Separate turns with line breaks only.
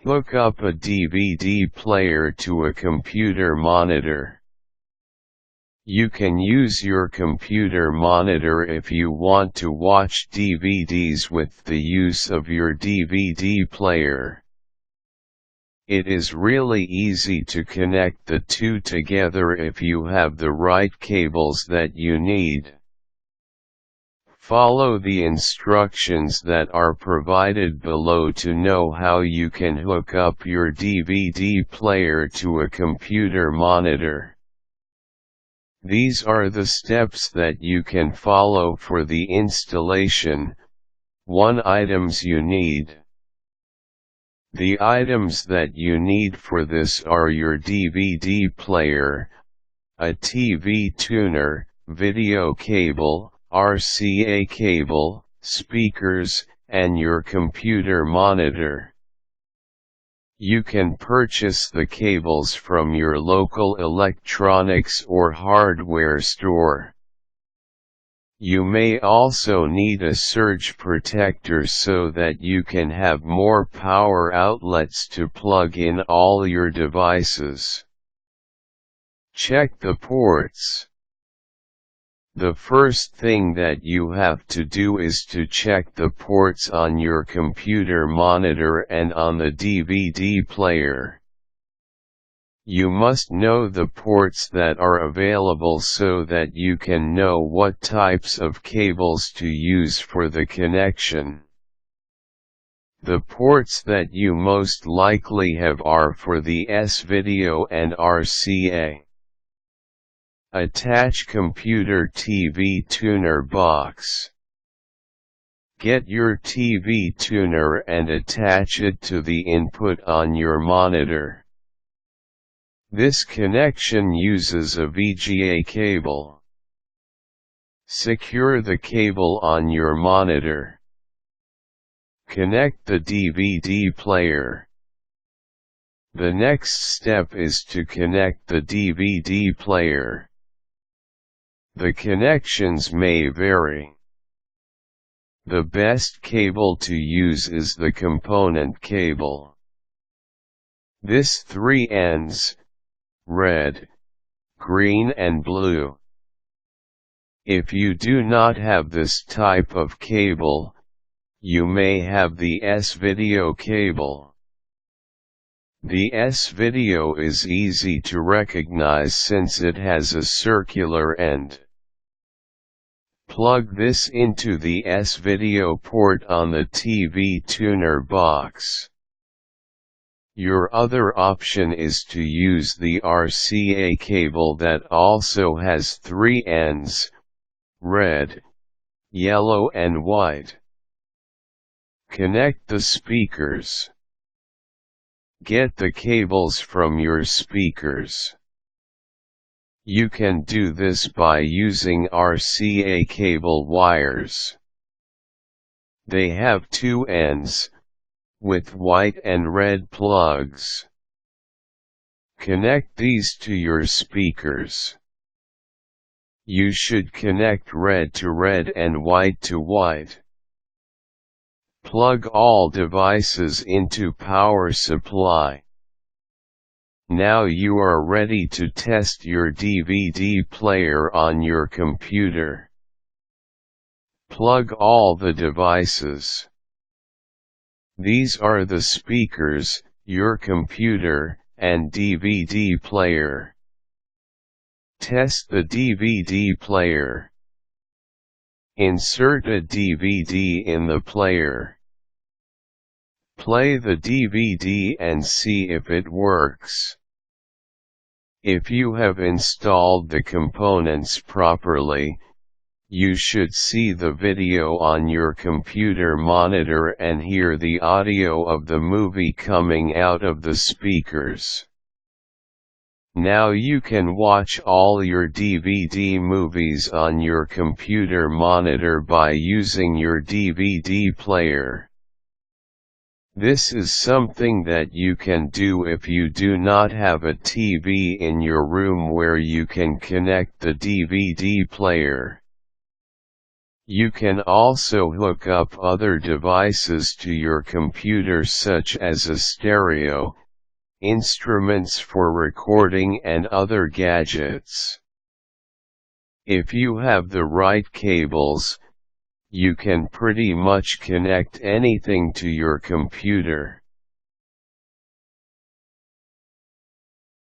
Hook up a DVD player to a computer monitor. You can use your computer monitor if you want to watch DVDs with the use of your DVD player. It is really easy to connect the two together if you have the right cables that you need. Follow the instructions that are provided below to know how you can hook up your DVD player to a computer monitor. These are the steps that you can follow for the installation. 1. Items you need. The items that you need for this are your DVD player, a TV tuner, video cable, RCA cable, speakers, and your computer monitor. You can purchase the cables from your local electronics or hardware store. You may also need a surge protector so that you can have more power outlets to plug in all your devices. Check the ports. The first thing that you have to do is to check the ports on your computer monitor and on the DVD player. You must know the ports that are available so that you can know what types of cables to use for the connection. The ports that you most likely have are for the S-Video and RCA. Attach computer TV tuner box. Get your TV tuner and attach it to the input on your monitor. This connection uses a VGA cable. Secure the cable on your monitor. Connect the DVD player. The next step is to connect the DVD player. The connections may vary. The best cable to use is the component cable. This 3 ends, red, green and blue. If you do not have this type of cable, you may have the S-Video cable. The S-Video is easy to recognize since it has a circular end. Plug this into the S-Video port on the TV tuner box. Your other option is to use the RCA cable that also has 3 ends, red, yellow and white. Connect the speakers. Get the cables from your speakers. You can do this by using RCA cable wires. They have 2 ends, with white and red plugs. Connect these to your speakers. You should connect red to red and white to white. Plug all devices into power supply. Now you are ready to test your DVD player on your computer. Plug all the devices. These are the speakers, your computer, and DVD player. Test the DVD player. Insert a DVD in the player. Play the DVD and see if it works. If you have installed the components properly, you should see the video on your computer monitor and hear the audio of the movie coming out of the speakers. Now you can watch all your DVD movies on your computer monitor by using your DVD player. This is something that you can do if you do not have a TV in your room where you can connect the DVD player. You can also hook up other devices to your computer such as a stereo, instruments for recording and other gadgets. If you have the right cables, you can pretty much connect anything to your computer.